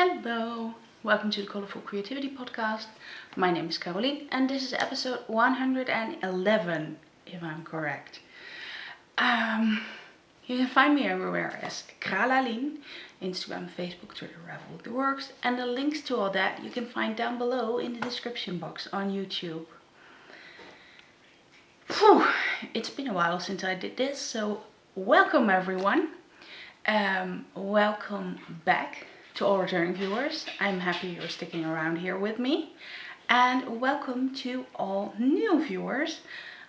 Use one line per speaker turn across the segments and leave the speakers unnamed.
Hello, welcome to the Colourful Creativity podcast. My name is Carolien and this is episode 111, if I'm correct. You can find me everywhere as Carolien, Instagram, Facebook, Twitter, Ravelry, the works, and the links to all that you can find down below in the description box on YouTube. Phew, it's been a while since I did this, so welcome everyone. Welcome back to all returning viewers. I'm happy you're sticking around here with me, and welcome to all new viewers.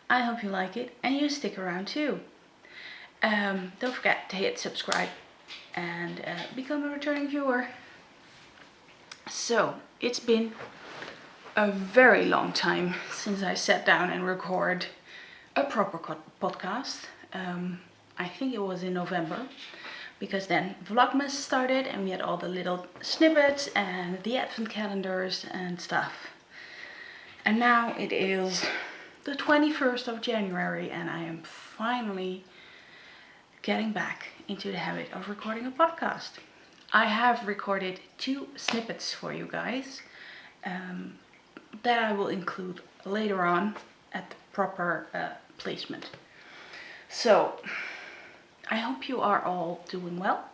I hope you like it and you stick around too. Don't forget to hit subscribe and become a returning viewer. So it's been a very long time since I sat down and recorded a proper podcast. I think it was in November, because then Vlogmas started and we had all the little snippets and the advent calendars and stuff. And now it is the 21st of January and I am finally getting back into the habit of recording a podcast. I have recorded 2 snippets for you guys that I will include later on at the proper placement. So I hope you are all doing well.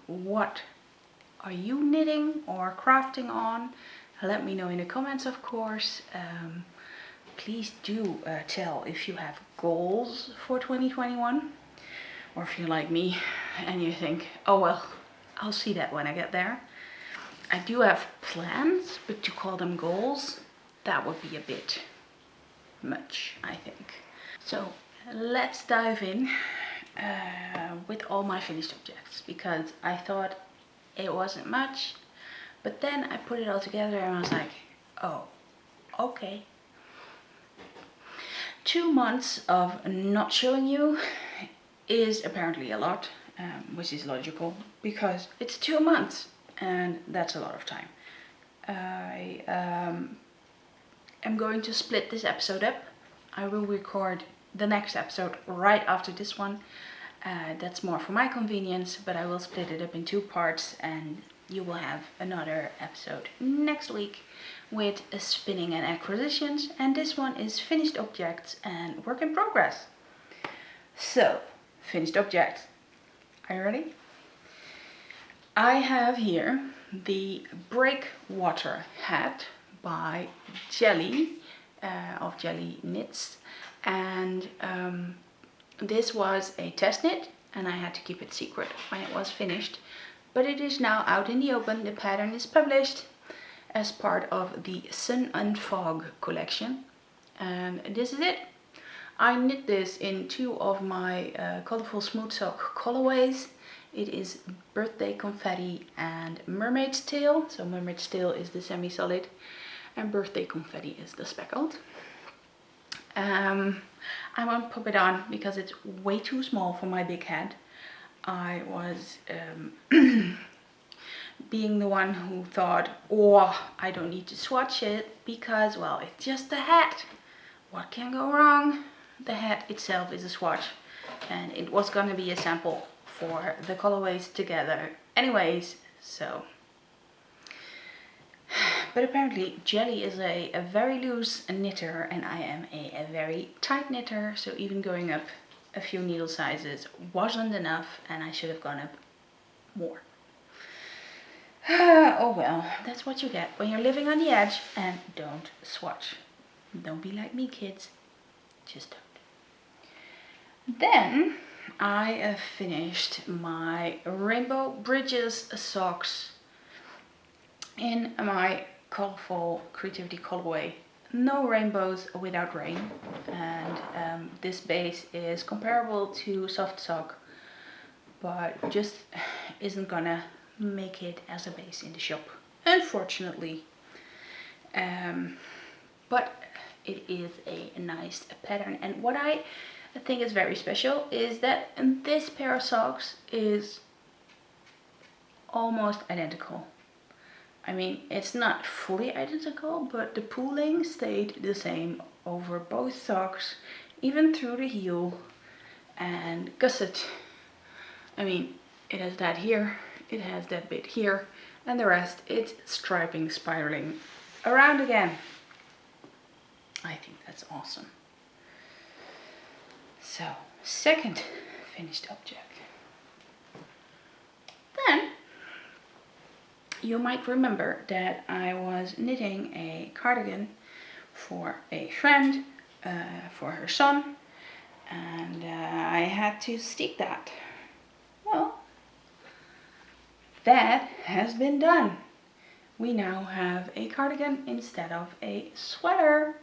What are you knitting or crafting on? Let me know in the comments, of course. Please do tell if you have goals for 2021. Or if you're like me and you think, oh well, I'll see that when I get there. I do have plans, but to call them goals, that would be a bit much, I think. So let's dive in with all my finished objects, because I thought it wasn't much, but then I put it all together and I was like, oh, okay. 2 months of not showing you is apparently a lot, which is logical because it's 2 months and that's a lot of time. I am going to split this episode up. I will record the next episode right after this one. That's more for my convenience, but I will split it up in 2 parts and you will have another episode next week with spinning and acquisitions, and this one is finished objects and work in progress. So, finished objects. Are you ready? I have here the Breakwater hat by Jelly of Jelly Knits, and this was a test knit and I had to keep it secret when it was finished, but it is now out in the open. The pattern is published as part of the Sun and Fog collection, and this is it. I knit this in 2 of my Colourful Smooth Sock colorways. It is Birthday Confetti and Mermaid's Tail. So Mermaid's Tail is the semi-solid and Birthday Confetti is the speckled. I won't pop it on because it's way too small for my big head. I was being the one who thought, oh, I don't need to swatch it because, well, it's just a hat. What can go wrong? The hat itself is a swatch and it was gonna be a sample for the colorways together anyways, so. But apparently Jelly is a very loose knitter and I am a very tight knitter, so even going up a few needle sizes wasn't enough and I should have gone up more. Oh well, that's what you get when you're living on the edge and don't swatch. Don't be like me, kids. Just don't. Then I finished my Rainbow Bridges socks in my Colourful Creativity colorway, No Rainbows Without Rain, and this base is comparable to Soft Sock, but just isn't gonna make it as a base in the shop, unfortunately. But it is a nice pattern, and what I think is very special is that this pair of socks is almost identical. I mean, it's not fully identical, but the pooling stayed the same over both socks, even through the heel and gusset. I mean, it has that here, it has that bit here, and the rest it's striping, spiraling around again. I think that's awesome. So, second finished object. Then you might remember that I was knitting a cardigan for a friend, for her son, and I had to stick that. Well, that has been done. We now have a cardigan instead of a sweater.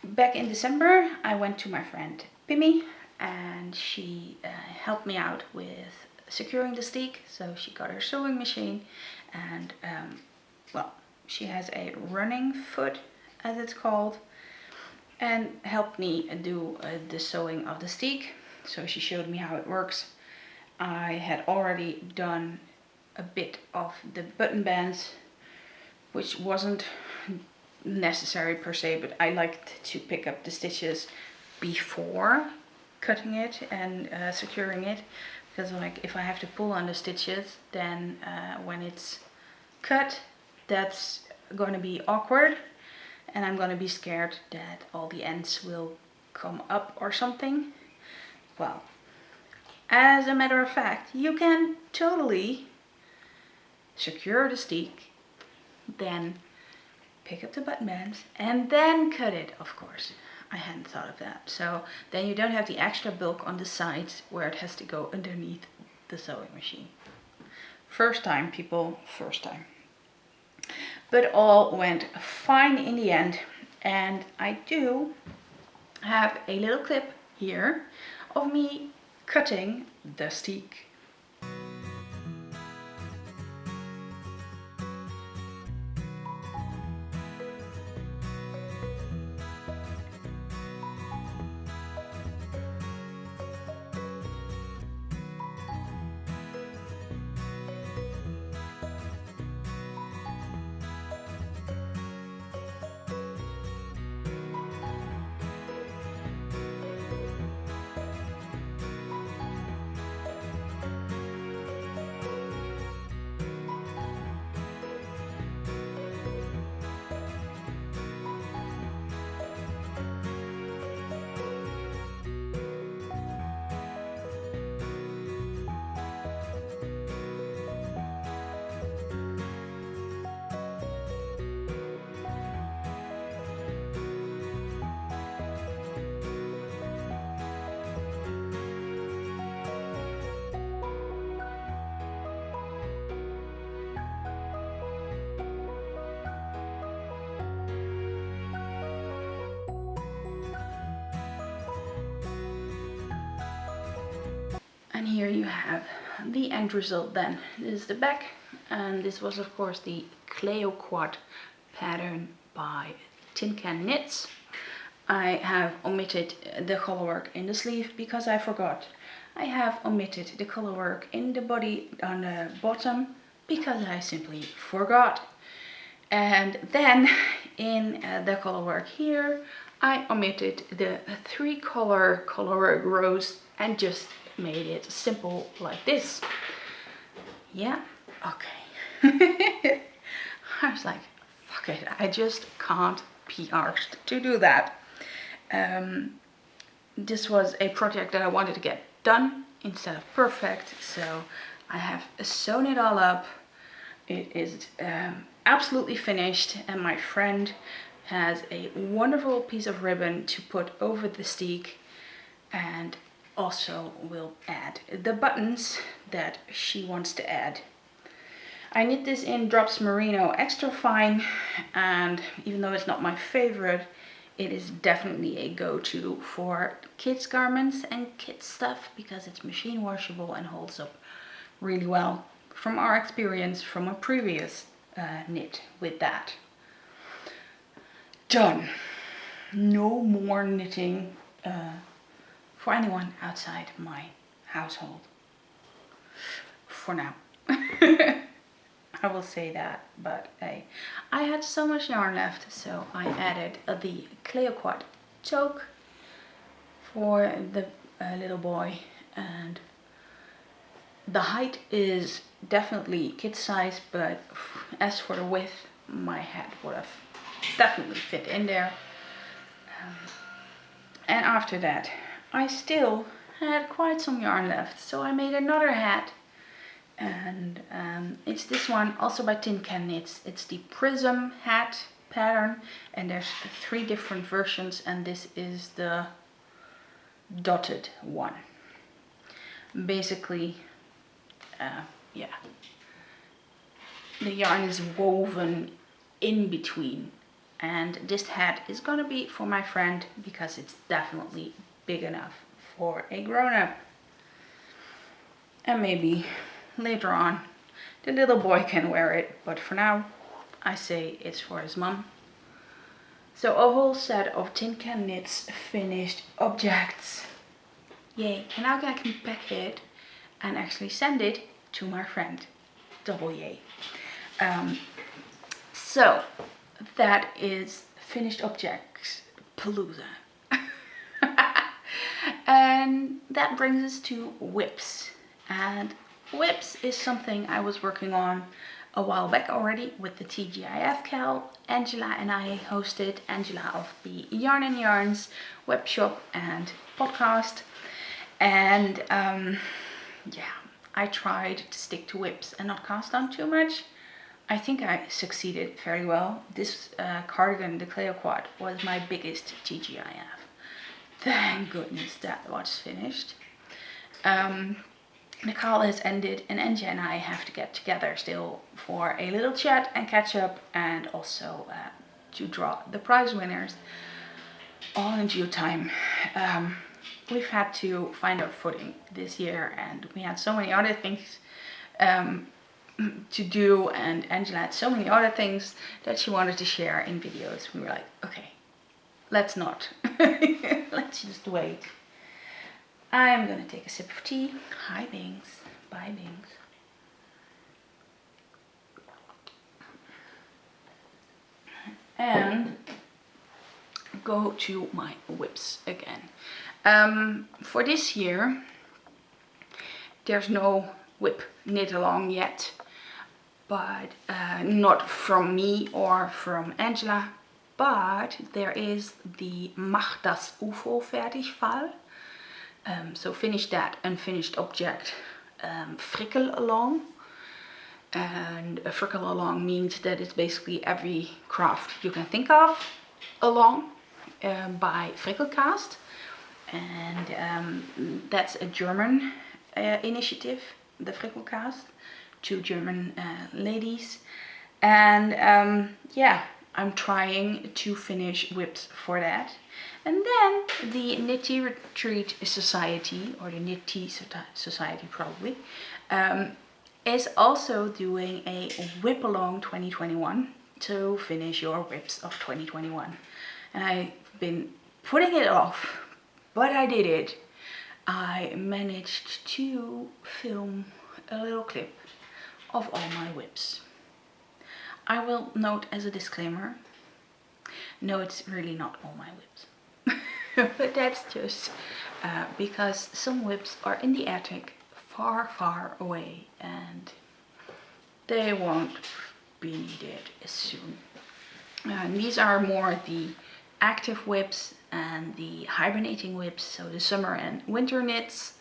Back in December, I went to my friend Pimmy, and she helped me out with securing the stick. So she got her sewing machine, and well, she has a running foot, as it's called, and helped me do the sewing of the stick. So she showed me how it works. I had already done a bit of the button bands, which wasn't necessary per se, but I liked to pick up the stitches before cutting it and securing it, because like if I have to pull on the stitches, then when it's cut, that's going to be awkward, and I'm going to be scared that all the ends will come up or something. Well, as a matter of fact, you can totally secure the stick, then pick up the button bands and then cut it. Of course, I hadn't thought of that. So then you don't have the extra bulk on the sides where it has to go underneath the sewing machine. First time, people, first time. But all went fine in the end, and I do have a little clip here of me cutting the stick. And here you have the end result then. This is the back, and this was of course the Clayoquot pattern by Tin Can Knits. I have omitted the color work in the sleeve because I forgot. I have omitted the color work in the body on the bottom because I simply forgot. And then in the color work here, I omitted the 3 color work rows and just made it simple like this. Yeah, okay. I was like, fuck it, I just can't be arsed to do that. This was a project that I wanted to get done instead of perfect, so I have sewn it all up. It is absolutely finished, and my friend has a wonderful piece of ribbon to put over the stick, and also will add the buttons that she wants to add. I knit this in Drops Merino Extra Fine, and even though it's not my favorite, it is definitely a go-to for kids garments and kids stuff because it's machine washable and holds up really well from our experience from a previous knit with that. Done. No more knitting for anyone outside my household. For now. I will say that, but hey, I had so much yarn left, so I added the Clayoquot Toque for the little boy, and The height is definitely kid size, but as for the width, my hat would have definitely fit in there. And after that, I still had quite some yarn left, so I made another hat. And it's this one, also by Tin Can Knits. It's the Prism hat pattern, and there's 3 different versions, and this is the dotted one. Basically, yeah, the yarn is woven in between, and this hat is gonna be for my friend because it's definitely big enough for a grown-up. And maybe later on the little boy can wear it, but for now I say it's for his mum. So a whole set of Tin Can Knits finished objects. Yay. And now I can pack it and actually send it to my friend. Double yay. So that is finished objects palooza. And that brings us to WIPS. And WIPS is something I was working on a while back already with the TGIF Cal. Angela and I hosted, Angela of the Yarn and Yarns webshop and podcast. And yeah, I tried to stick to WIPS and not cast on too much. I think I succeeded very well. This cardigan, the Clayoquot, was my biggest TGIF. Thank goodness that was finished. The call has ended, and Angie and I have to get together still for a little chat and catch up, and also to draw the prize winners, all in due time. We've had to find our footing this year, and we had so many other things to do, and Angela had so many other things that she wanted to share in videos. We were like, okay, let's not. Let's just wait. I'm gonna take a sip of tea. Hi Bings. Bye Bings. And go to my WIPS again. For this year, there's no WIP knit along yet, but not from me or from Angela, but there is the Mach das UFO fertig Fall. So finish that unfinished object frickel along. And a frickel along means that it's basically every craft you can think of along by Frickelcast. And that's a German initiative, the Frickelcast, 2 German ladies. And yeah, I'm trying to finish WIPS for that. And then the Knitty Retreat Society, or the Knitty Society probably, is also doing a WIP Along 2021 to finish your WIPs of 2021. And I've been putting it off, but I did it. I managed to film a little clip of all my WIPs. I will note as a disclaimer, no, it's really not all my WIPs. But that's just because some WIPs are in the attic far, far away, and they won't be needed soon. These are more the active WIPs and the hibernating WIPs, so the summer and winter knits,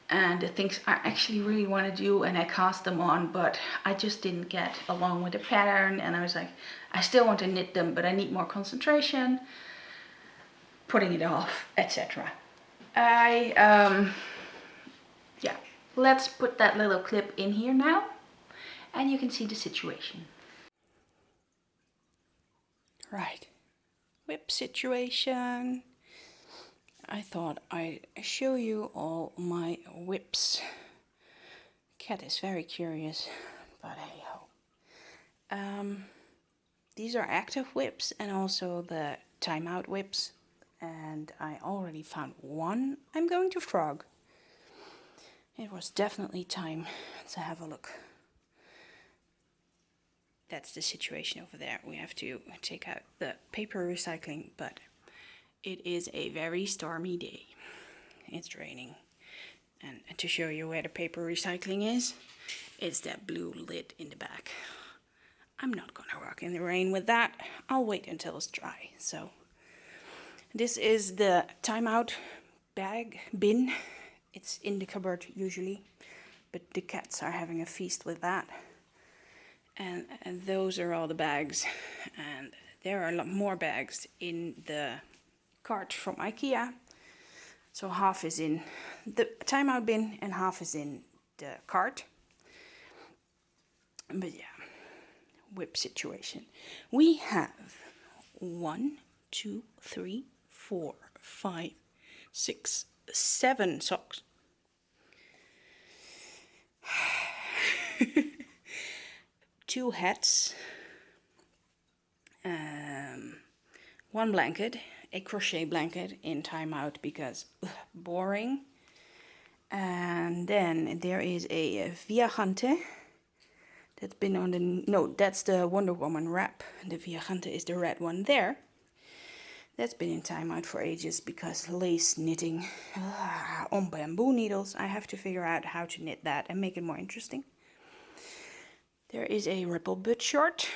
and the things I actually really want to do, and I cast them on, but I just didn't get along with the pattern, and I was like, I still want to knit them, but I need more concentration, putting it off, etc. Yeah, let's put that little clip in here now, and you can see the situation. Right, WIP situation. I thought I'd show you all my WIPs. Cat is very curious, but hey ho. These are active WIPs and also the timeout WIPs. And I already found one I'm going to frog. It was definitely time to have a look. That's the situation over there. We have to take out the paper recycling, but it is a very stormy day. It's raining. And to show you where the paper recycling is, it's that blue lid in the back. I'm not gonna rock in the rain with that. I'll wait until it's dry. So this is the timeout bag bin. It's in the cupboard usually, but the cats are having a feast with that. And those are all the bags. And there are a lot more bags in the cart from IKEA. So half is in the timeout bin and half is in the cart. But yeah, WIPS situation. We have 1, 2, 3, 4, 5, 6, 7 socks. 2 hats. 1 blanket. A crochet blanket in timeout because boring. And then there is a Viajante. That's been on the, no, that's the Wonder Woman wrap. The Viajante is the red one there. That's been in timeout for ages because lace knitting on bamboo needles. I have to figure out how to knit that and make it more interesting. There is a Ripple Butt short.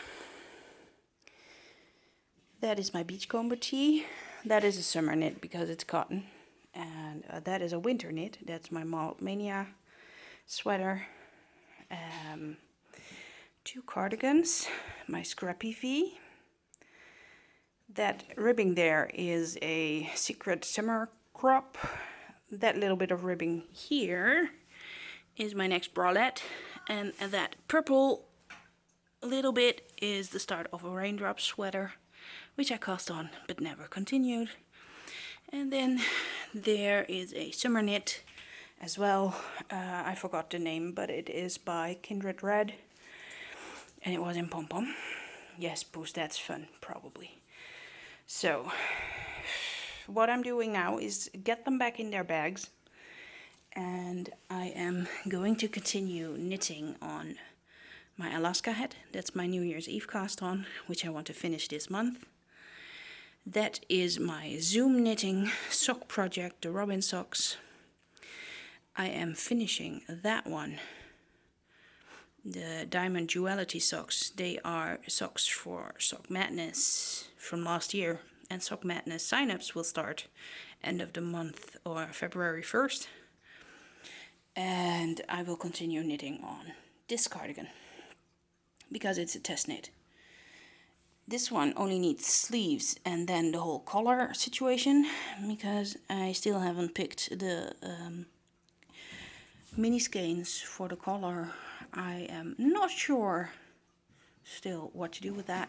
That is my beachcomber tee. That is a summer knit because it's cotton. And that is a winter knit. That's my Malt Mania sweater. 2 cardigans. My Scrappy V. That ribbing there is a secret summer crop. That little bit of ribbing here is my next bralette. And that purple little bit is the start of a raindrop sweater, which I cast on but never continued. And then there is a summer knit as well. I forgot the name, but it is by Kindred Red. And it was in pom pom. Yes, Poos, that's fun, probably. So, what I'm doing now is get them back in their bags. And I am going to continue knitting on my Alaska hat. That's my New Year's Eve cast on, which I want to finish this month. That is my Zoom knitting sock project, the Robin socks. I am finishing that one. The Diamond Duality socks, they are socks for Sock Madness from last year. And Sock Madness sign-ups will start end of the month or February 1st. And I will continue knitting on this cardigan because it's a test knit. This one only needs sleeves and then the whole collar situation, because I still haven't picked the mini skeins for the collar. I am not sure still what to do with that,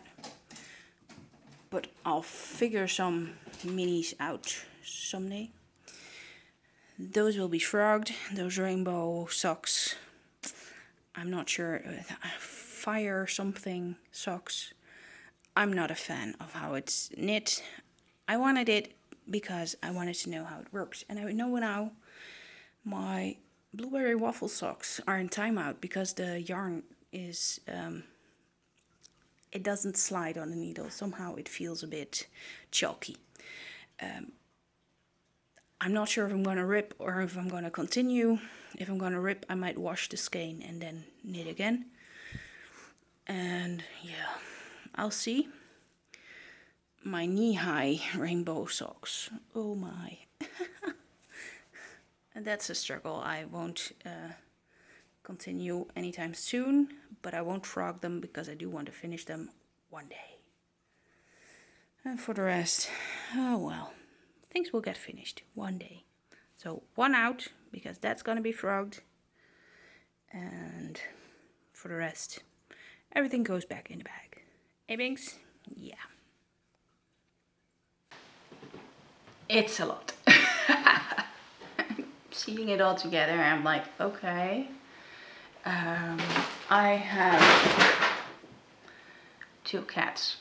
but I'll figure some minis out someday. Those will be frogged, those rainbow socks. I'm not sure, fire something socks. I'm not a fan of how it's knit. I wanted it because I wanted to know how it works. And I know now my blueberry waffle socks are in timeout because the yarn is, it doesn't slide on the needle. Somehow it feels a bit chalky. I'm not sure if I'm going to rip or if I'm going to continue. If I'm going to rip, I might wash the skein and then knit again. And yeah. I'll see. My knee-high rainbow socks. Oh my. And that's a struggle. I won't continue anytime soon, but I won't frog them because I do want to finish them one day. And for the rest, oh well, things will get finished one day. So 1 out because that's gonna be frogged. And for the rest, everything goes back in the bag. Hey Binks? Yeah. It's a lot. Seeing it all together, I'm like, okay. I have 2 cats.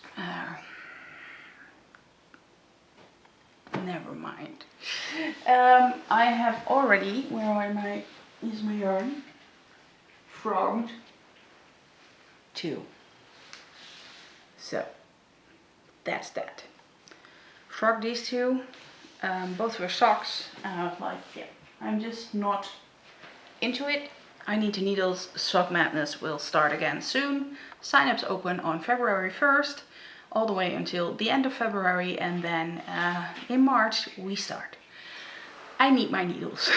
Never mind. I have already, is my yarn? Frogged 2. So, that's that. Frog these 2. Both were socks. And I was like, yeah, I'm just not into it. I Need to Needles Sock Madness will start again soon. Sign-ups open on February 1st, all the way until the end of February, and then in March we start. I need my needles.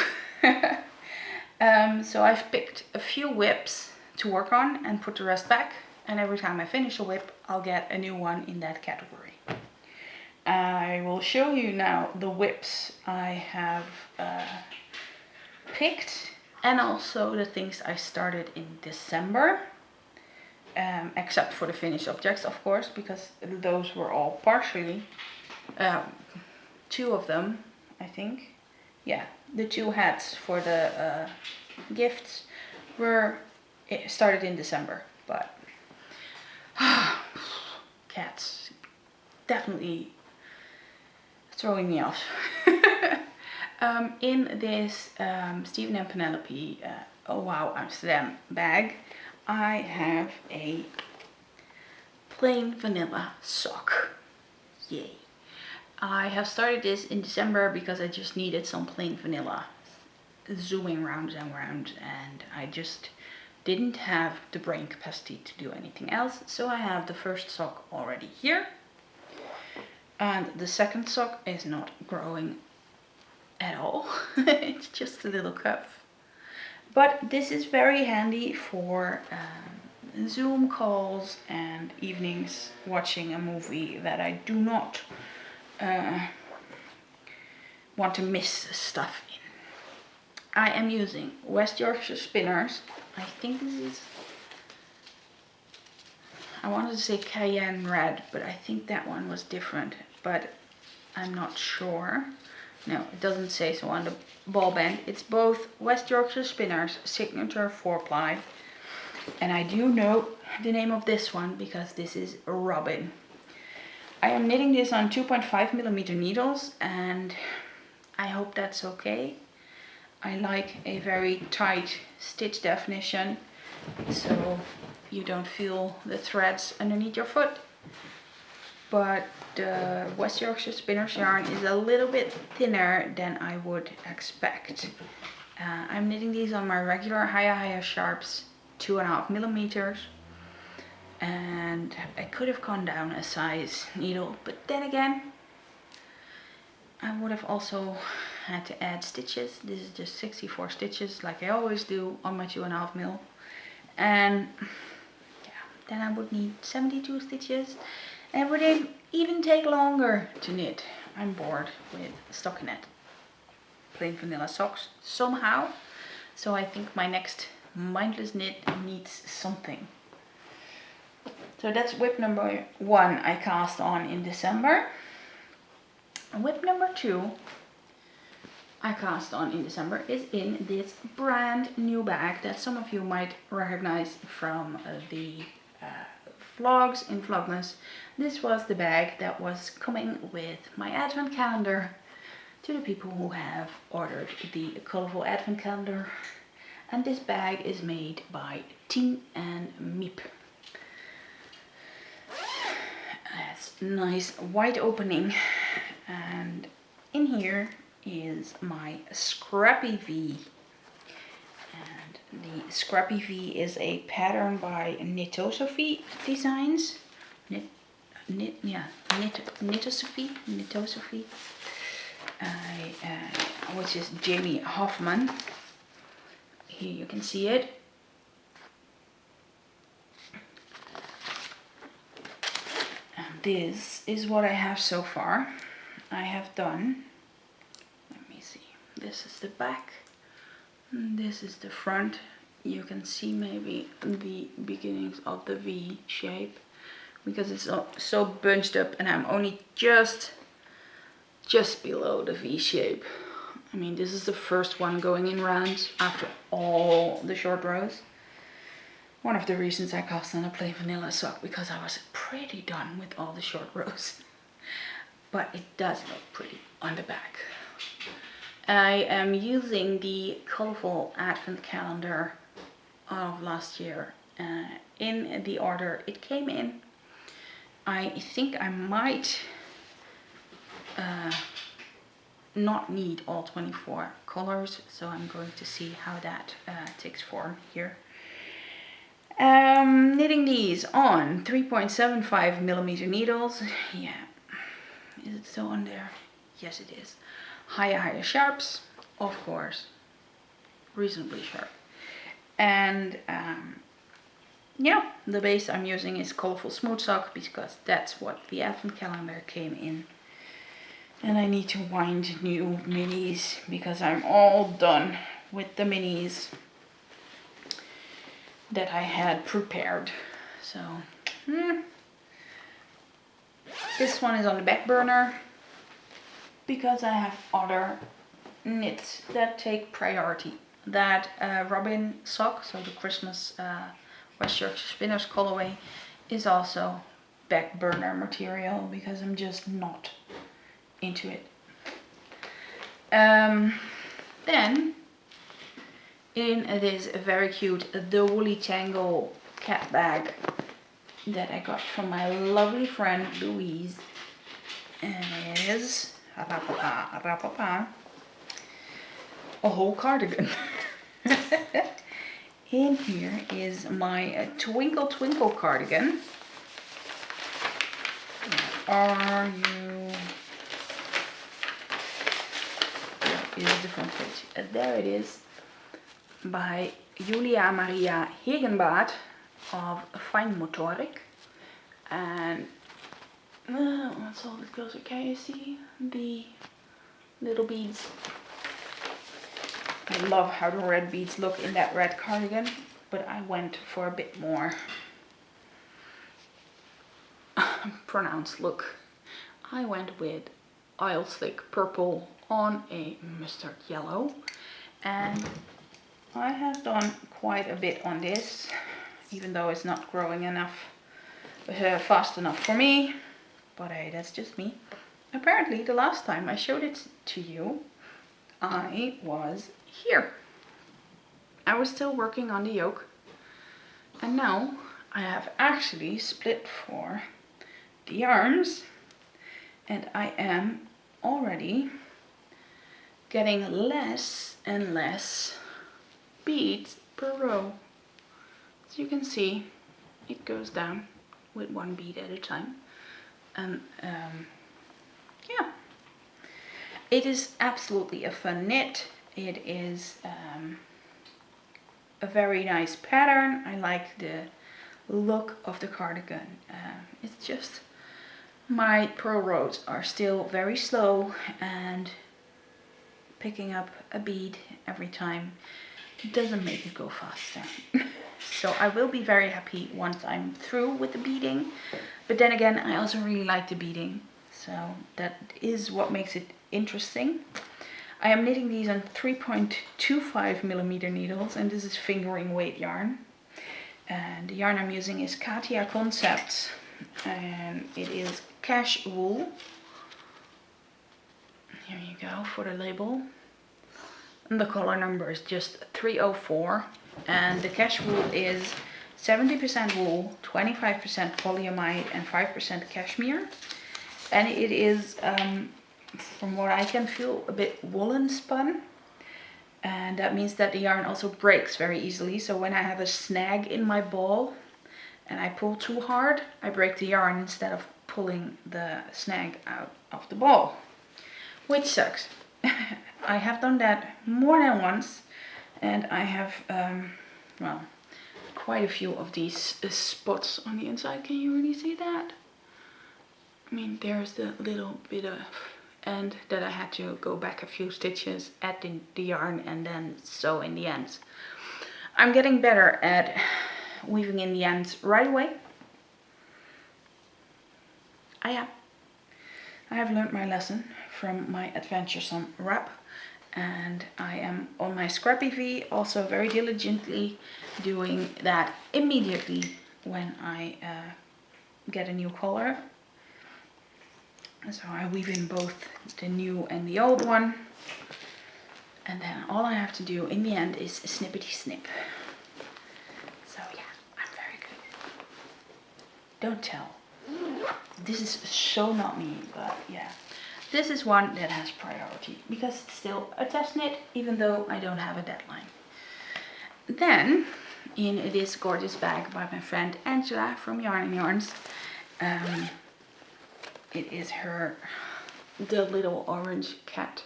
So I've picked a few WIPs to work on and put the rest back, and every time I finish a WIP I'll get a new one in that category. I will show you now the WIPs I have picked, and also the things I started in December, except for the finished objects, of course, because those were all partially, 2 of them, I think. Yeah, the 2 hats for the gifts were started in December, but cats definitely throwing me off. In this Stephen and Penelope Oh Wow Amsterdam bag, I have a plain vanilla sock. Yay. I have started this in December because I just needed some plain vanilla, zooming round and round, and I just didn't have the brain capacity to do anything else. So I have the first sock already here, and the second sock is not growing at all. It's just a little cuff, but this is very handy for Zoom calls and evenings watching a movie that I do not want to miss stuff in. I am using West Yorkshire spinners. I think this is, I wanted to say Cayenne Red, but I think that one was different, but I'm not sure. No, it doesn't say so on the ball band. It's both West Yorkshire Spinners Signature 4-ply. And I do know the name of this one because this is Robin. I am knitting this on 2.5mm needles, and I hope that's okay. I like a very tight stitch definition, so you don't feel the threads underneath your foot. But the West Yorkshire Spinners yarn is a little bit thinner than I would expect. I'm knitting these on my regular Haya Sharps 2.5mm, and I could have gone down a size needle, but then again I would have also had to add stitches. This is just 64 stitches like I always do on my 2.5mm, and yeah, then I would need 72 stitches, and it would even take longer to knit. I'm bored with stockinette plain vanilla socks somehow, so I think my next mindless knit needs something. So that's WIP number 1 I cast on in December. WIP number 2 I cast on in December is in this brand new bag that some of you might recognize from the vlogs in Vlogmas. This was the bag that was coming with my advent calendar to the people who have ordered the Colourful Advent Calendar. And this bag is made by Tien and Miep. It's a nice wide opening, and in here is my Scrappy V. And the Scrappy V is a pattern by Knitosophy Designs. Knitosophy, which is Jamie Hoffman. Here you can see it. And this is what I have so far. I have done, let me see, this is the back, and this is the front. You can see maybe the beginnings of the V shape because it's so bunched up, and I'm only just below the V shape. I mean, this is the first one going in rounds after all the short rows. One of the reasons I cast on a plain vanilla sock, because I was pretty done with all the short rows. But it does look pretty on the back. I am using the Colourful Advent Calendar of last year in the order it came in. I think I might not need all 24 colors, so I'm going to see how that takes form here. Knitting these on 3.75 millimeter needles. Yeah, is it still on there? Yes, it is. Higher sharps, of course, reasonably sharp. And yeah, the base I'm using is Colourful Smooth Sock because that's what the advent calendar came in. And I need to wind new minis because I'm all done with the minis that I had prepared. So this one is on the back burner because I have other knits that take priority. That Robin sock, so the Christmas West Yorkshire Spinners colorway, is also back burner material because I'm just not into it. Then in this very cute The Woolly Tangle cat bag that I got from my lovely friend Louise, is a whole cardigan. In here is my Twinkle Twinkle cardigan. Where are you? Where is the front page? There it is. By Julia Maria Hegenbart of Fine Motoric. And let's hold it closer. Can you see the little beads? I love how the red beads look in that red cardigan, but I went for a bit more pronounced look. I went with Oil Slick Purple on a mustard yellow, and I have done quite a bit on this, even though it's not growing enough, fast enough for me, but hey, that's just me. Apparently the last time I showed it to you, I was here. I was still working on the yoke, and now I have actually split for the arms, and I am already getting less and less beads per row. As you can see, it goes down with one bead at a time, and yeah, it is absolutely a fun knit. It is a very nice pattern. I like the look of the cardigan. It's just my purl rows are still very slow, and picking up a bead every time doesn't make it go faster. So I will be very happy once I'm through with the beading, but then again, I also really like the beading, so that is what makes it interesting. I am knitting these on 3.25 millimeter needles, and this is fingering weight yarn. And the yarn I'm using is Katia Concepts, and it is cash wool. Here you go for the label. And the color number is just 304, and the cash wool is 70% wool, 25% polyamide, and 5% cashmere. And it is, from what I can feel, a bit woolen spun, and that means that the yarn also breaks very easily. So when I have a snag in my ball and I pull too hard, I break the yarn instead of pulling the snag out of the ball, which sucks. I have done that more than once, and I have well, quite a few of these spots on the inside. Can you really see that? I mean, there's the little bit of end that I had to go back a few stitches, add in the yarn, and then sew in the ends. I'm getting better at weaving in the ends right away. I have learned my lesson from my adventuresome wrap, and I am on my Scrappy V also very diligently doing that immediately when I get a new color. So I weave in both the new and the old one, and then all I have to do in the end is snippety snip. So yeah, I'm very good. Don't tell. This is so not me, but yeah. this is one that has priority because it's still a test knit, even though I don't have a deadline. Then, in this gorgeous bag by my friend Angela from Yarn and Yarns, it is the little orange cat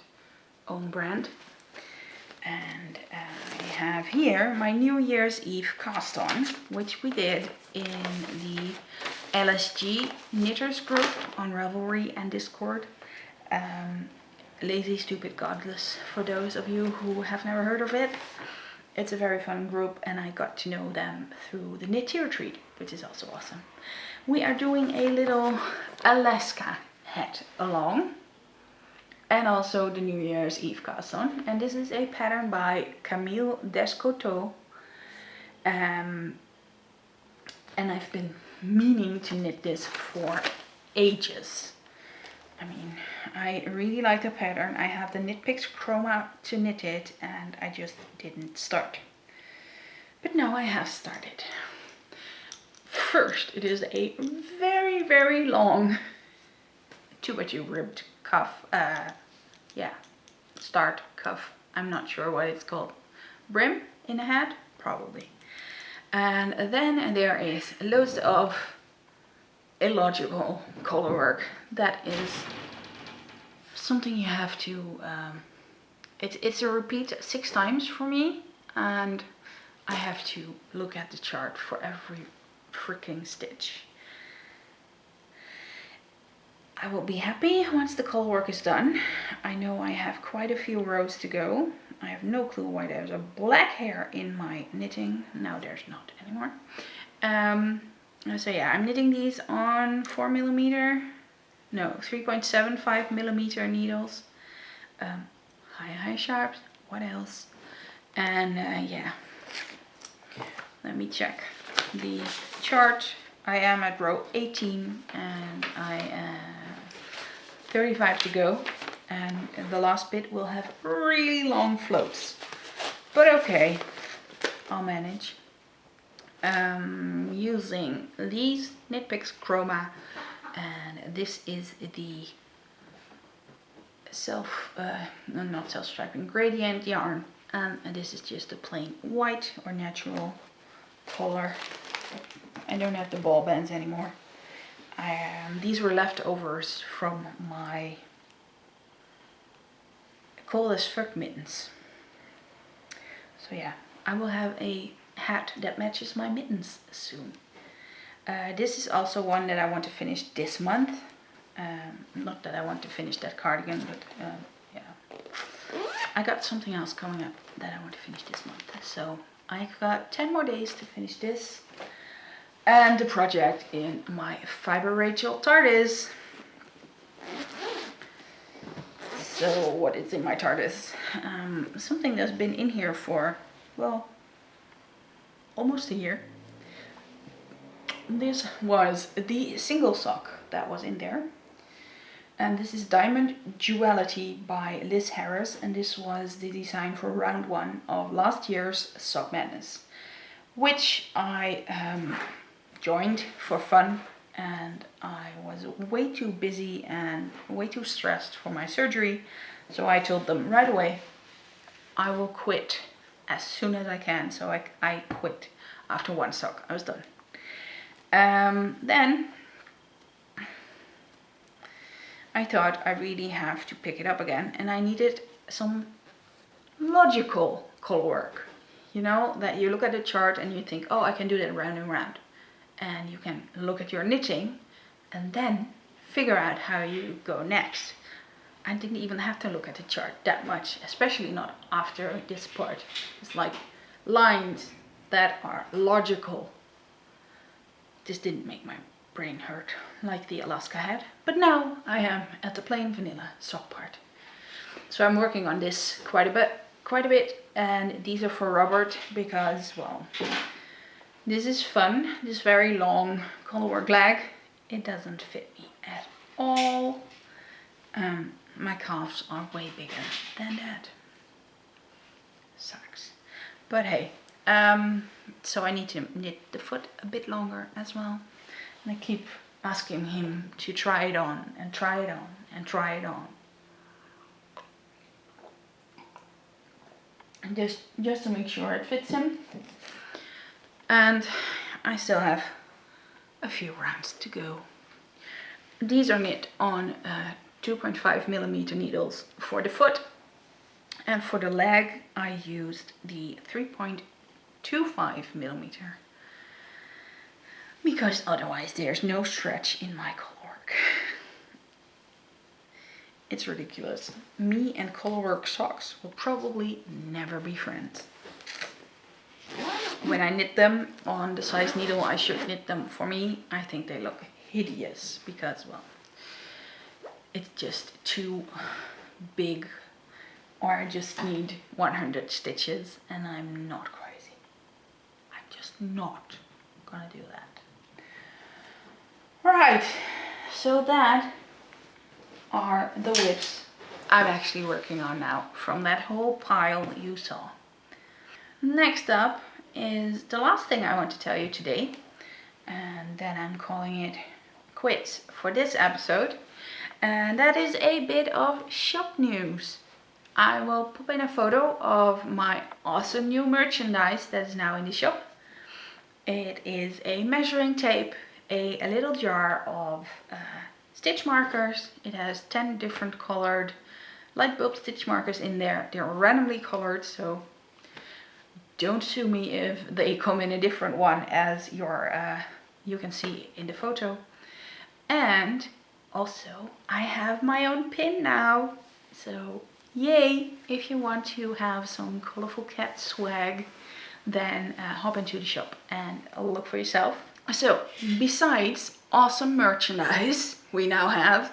own brand. And I have here my New Year's Eve cast on, which we did in the LSG knitters group on Ravelry and Discord. Lazy, Stupid, Godless, for those of you who have never heard of it. It's a very fun group, and I got to know them through the Knit Retreat, which is also awesome. We are doing a little Alaska hat along, and also the New Year's Eve cast on. And this is a pattern by Camille Descoteaux. And I've been meaning to knit this for ages. I mean, I really like the pattern. I have the Knit Picks Chroma to knit it, and I just didn't start. But now I have started. First, it is a very, very long 2x2 ribbed cuff. Start cuff. I'm not sure what it's called. Brim in a hat? Probably. And then there is loads of illogical color work that is something you have to it's a repeat 6 times for me, and I have to look at the chart for every freaking stitch. I will be happy once the color work is done. I know I have quite a few rows to go. I have no clue why there's a black hair in my knitting. Now there's not anymore. So yeah, I'm knitting these on 3.75 millimeter needles. High sharps. What else? And yeah, let me check the chart. I am at row 18 and I am 35 to go. And the last bit will have really long floats. But okay, I'll manage. Using these Knit Picks Chroma, and this is the not self-striping gradient yarn, and this is just a plain white or natural color. I don't have the ball bands anymore. These were leftovers from my cold as fuck mittens. So yeah, I will have a hat that matches my mittens soon. This is also one that I want to finish this month. Not that I want to finish that cardigan, but yeah. I got something else coming up that I want to finish this month. So I've got 10 more days to finish this. And the project in my Fiber Rachel TARDIS. So what is in my TARDIS? Something that's been in here for, well, almost a year. This was the single sock that was in there. And this is Diamond Duality by Liz Harris. And this was the design for round 1 of last year's Sock Madness, which I joined for fun. And I was way too busy and way too stressed for my surgery. So I told them right away, I will quit as soon as I can. So I quit after 1 sock. I was done. Then I thought I really have to pick it up again, and I needed some logical color work. You know, that you look at the chart and you think, oh, I can do that round and round. And you can look at your knitting and then figure out how you go next. I didn't even have to look at the chart that much, especially not after this part. It's like lines that are logical. This didn't make my brain hurt like the Alaska had. But now I am at the plain vanilla sock part. So I'm working on this quite a bit. And these are for Robert because, well, this is fun. This very long colorwork leg. It doesn't fit me at all. My calves are way bigger than that. Sucks. But hey, so I need to knit the foot a bit longer as well. And I keep asking him to try it on and try it on and try it on. just to make sure it fits him. And I still have a few rounds to go. These are knit on 2.5mm needles for the foot, and for the leg I used the 3.25mm, because otherwise there's no stretch in my colorwork. It's ridiculous. Me and colorwork socks will probably never be friends. When I knit them on the size needle I should knit them for me, I think they look hideous because, well, it's just too big, or I just need 100 stitches and I'm not crazy. I'm just not gonna do that. Right, so that are the WIPS I'm actually working on now from that whole pile you saw. Next up is the last thing I want to tell you today, and then I'm calling it quits for this episode, and that is a bit of shop news. I will pop in a photo of my awesome new merchandise that is now in the shop. It is a measuring tape, a little jar of stitch markers. It has 10 different colored light bulb stitch markers in there. They're randomly colored, so don't sue me if they come in a different one as you can see in the photo. And also I have my own pin now, so yay! If you want to have some Colourful Cat swag, then hop into the shop and look for yourself. So besides awesome merchandise we now have,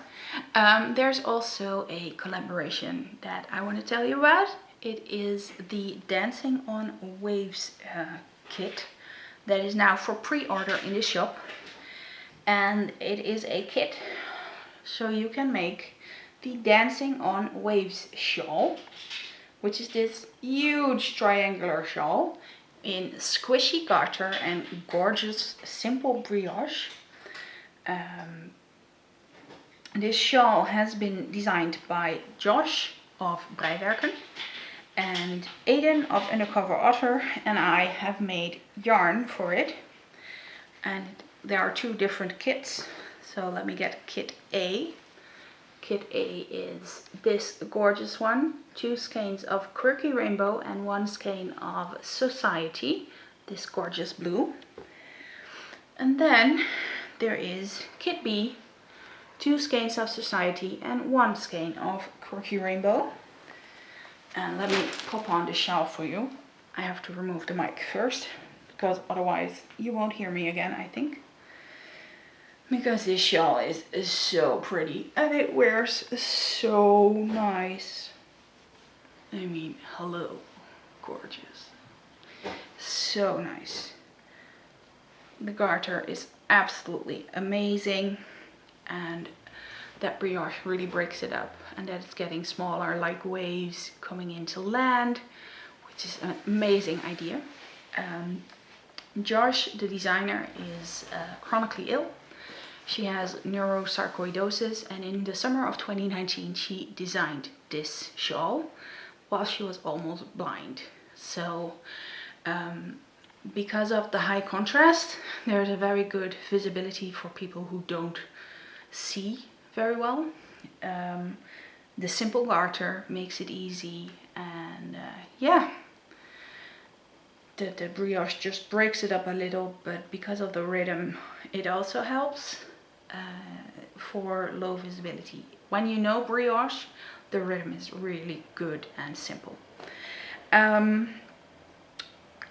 there's also a collaboration that I want to tell you about. It is the Dancing on Waves kit that is now for pre-order in the shop, and it is a kit so you can make the Dancing on Waves shawl, which is this huge triangular shawl in squishy garter and gorgeous simple brioche. This shawl has been designed by Josh of Breiwerken, and Aiden of Undercover Otter and I have made yarn for it. And there are two different kits, so let me get kit A. Kit A is this gorgeous one, 2 skeins of Quirky Rainbow and 1 skein of Society, this gorgeous blue. And then there is kit B, 2 skeins of Society and 1 skein of Quirky Rainbow. And let me pop on the shawl for you. I have to remove the mic first, because otherwise you won't hear me again, I think. Because this shawl is so pretty and it wears so nice. I mean, hello, gorgeous. So nice. The garter is absolutely amazing, and that brioche really breaks it up, and that it's getting smaller like waves coming into land, which is an amazing idea. Josh, the designer, is chronically ill. She has neurosarcoidosis, and in the summer of 2019 she designed this shawl while she was almost blind. So because of the high contrast, there's a very good visibility for people who don't see very well. The simple garter makes it easy, and yeah, the brioche just breaks it up a little, but because of the rhythm it also helps for low visibility. When you know brioche, the rhythm is really good and simple.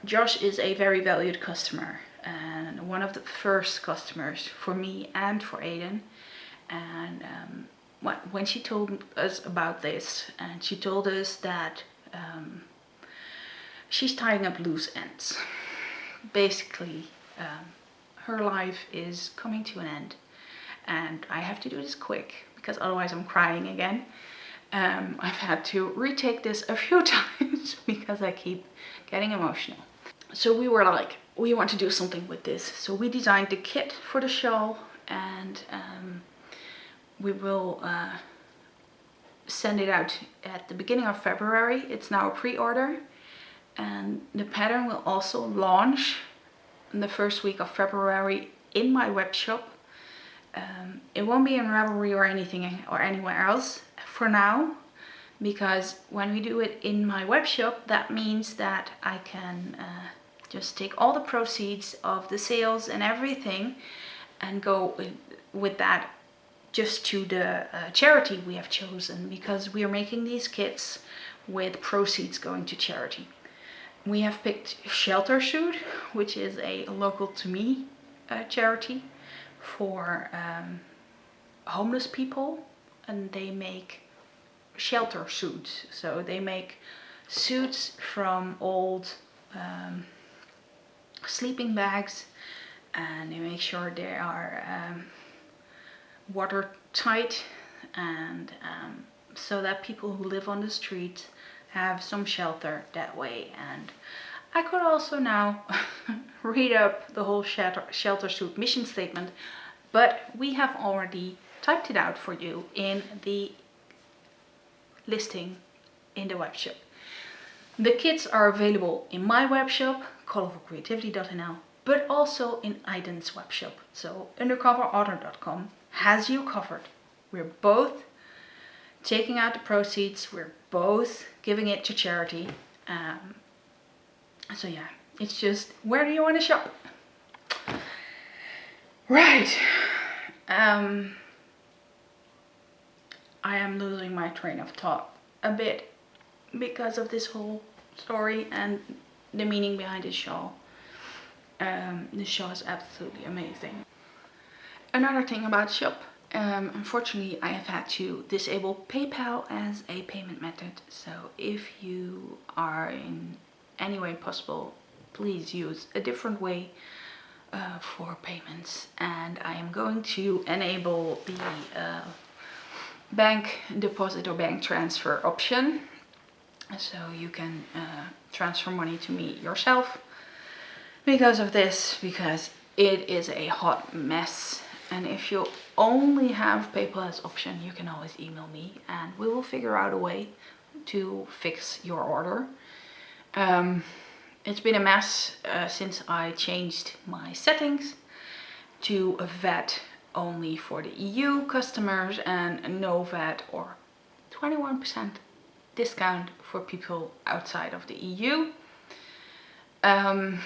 Josh is a very valued customer and one of the first customers for me and for Aiden. And when she told us about this, and she told us that she's tying up loose ends. Basically, her life is coming to an end, and I have to do this quick because otherwise I'm crying again. I've had to retake this a few times because I keep getting emotional. So we were like, we want to do something with this. So we designed the kit for the shawl, and we will send it out at the beginning of February. It's now a pre-order, and the pattern will also launch in the first week of February in my web shop. It won't be in Ravelry or anything or anywhere else for now, because when we do it in my web shop, that means that I can just take all the proceeds of the sales and everything and go with that just to the charity we have chosen, because we are making these kits with proceeds going to charity. We have picked Shelter Suit, which is a local to me charity for homeless people, and they make shelter suits. So they make suits from old sleeping bags, and they make sure they are watertight, and so that people who live on the street have some shelter that way. And I could also now read up the whole shelter suit mission statement, but we have already typed it out for you in the listing in the web shop. The kits are available in my web shop, colourfulcreativity.nl, but also in Aiden's web shop. So undercoverauthor.com has you covered. We're both taking out the proceeds, we're both giving it to charity. So yeah, it's just, where do you want to shop? Right. I am losing my train of thought a bit because of this whole story and the meaning behind this shawl. This shawl is absolutely amazing. Another thing about the shop, unfortunately I have had to disable PayPal as a payment method. So if you are in any way possible, please use a different way for payments. And I am going to enable the bank deposit or bank transfer option, so you can transfer money to me yourself because of this, because it is a hot mess. And if you only have PayPal as option, you can always email me and we will figure out a way to fix your order. It's been a mess since I changed my settings to a VAT only for the EU customers and no VAT or 21% discount for people outside of the EU. Yeah,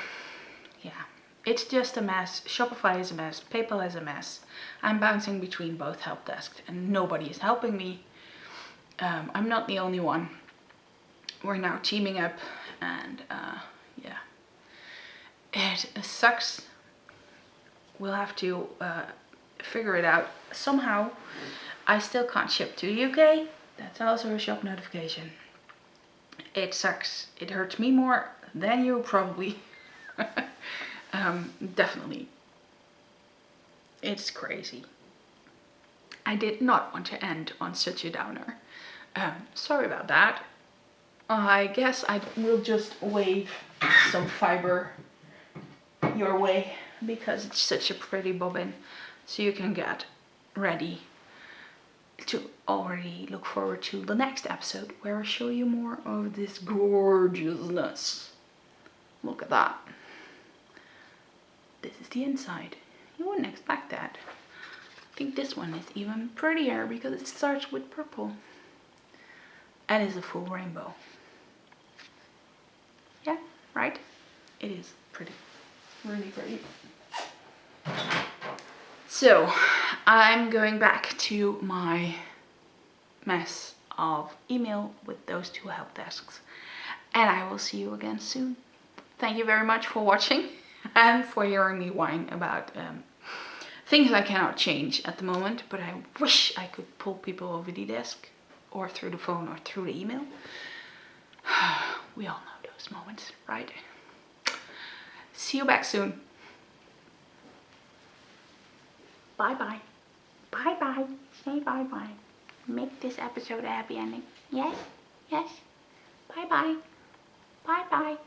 it's just a mess. Shopify is a mess. PayPal is a mess. I'm bouncing between both help desks and nobody is helping me. I'm not the only one. We're now teaming up, and yeah, it sucks. We'll have to figure it out somehow. I still can't ship to the UK. That's also a shop notification. It sucks. It hurts me more than you probably. Definitely. It's crazy. I did not want to end on such a downer. Sorry about that. I guess I will just wave some fiber your way because it's such a pretty bobbin, so you can get ready to already look forward to the next episode where I show you more of this gorgeousness. Look at that. This is the inside. You wouldn't expect that. I think this one is even prettier because it starts with purple and is a full rainbow. Yeah, right? It is pretty. Really pretty. So I'm going back to my mess of email with those two help desks, and I will see you again soon. Thank you very much for watching and for hearing me whine about things I cannot change at the moment, but I wish I could pull people over the desk or through the phone or through the email. We all know those moments, right? See you back soon. Bye bye. Bye bye. Say bye bye. Make this episode a happy ending. Yes? Yes? Bye bye. Bye bye.